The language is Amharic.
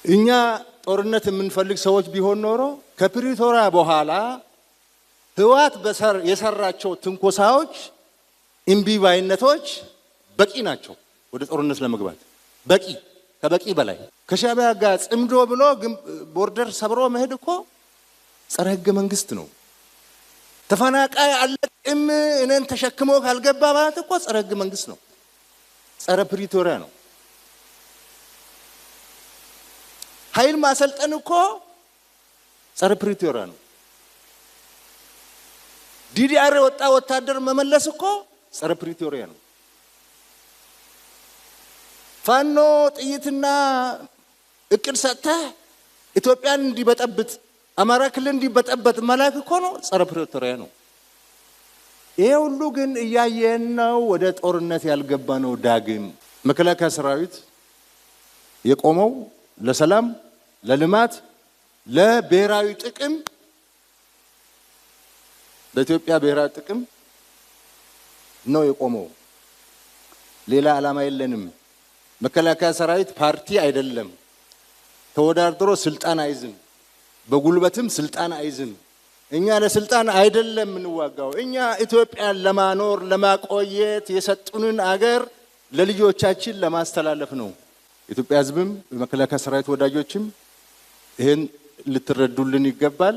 እኛ ጦርነት የምንፈልግ ሰዎች ቢሆን ኖሮ ከፕሪቶሪያ በኋላ ህወሓት የሰራቸው ትንኮሳዎች እምቢባይነቶች በቂ ናቸው ወደ ጦርነት ለመግባት በቂ ከበቂ በላይ ከሻዕቢያ ጋር ጽምዶ ብሎ ቦርደር ሰብሮ መሄድ እኮ ጸረ ህገ መንግስት ነው። ተፈናቃይ አለቅም እነን ተሸክሞ ካልገባ ማለት እኮ ጸረ ህገ መንግስት ነው። ጸረ ፕሪቶሪያ ነው። ኃይል ማሰልጠን እኮ ጸረ ፕሪቶሪያ ነው። ዲዲአር ወጣ ወታደር መመለስ እኮ ጸረ ፕሪቶሪያ ነው። ፋኖ ጥይትና እቅድ ሰጥተህ ኢትዮጵያን እንዲበጠብጥ አማራ ክልል እንዲበጠብጥ መላክ እኮ ነው ጸረ ፕሪቶሪያ ነው። ይሄ ሁሉ ግን እያየን ነው ወደ ጦርነት ያልገባ ነው። ዳግም መከላከያ ሰራዊት የቆመው ለሰላም፣ ለልማት፣ ለብሔራዊ ጥቅም በኢትዮጵያ ብሔራዊ ጥቅም ነው የቆመው። ሌላ ዓላማ የለንም። መከላከያ ሰራዊት ፓርቲ አይደለም። ተወዳድሮ ስልጣን አይዝም፣ በጉልበትም ስልጣን አይዝም። እኛ ለስልጣን አይደለም እንዋጋው። እኛ ኢትዮጵያን ለማኖር ለማቆየት የሰጡንን አገር ለልጆቻችን ለማስተላለፍ ነው። ኢትዮጵያ ሕዝብም የመከላከያ ሰራዊት ወዳጆችም ይሄን ልትረዱልን ይገባል።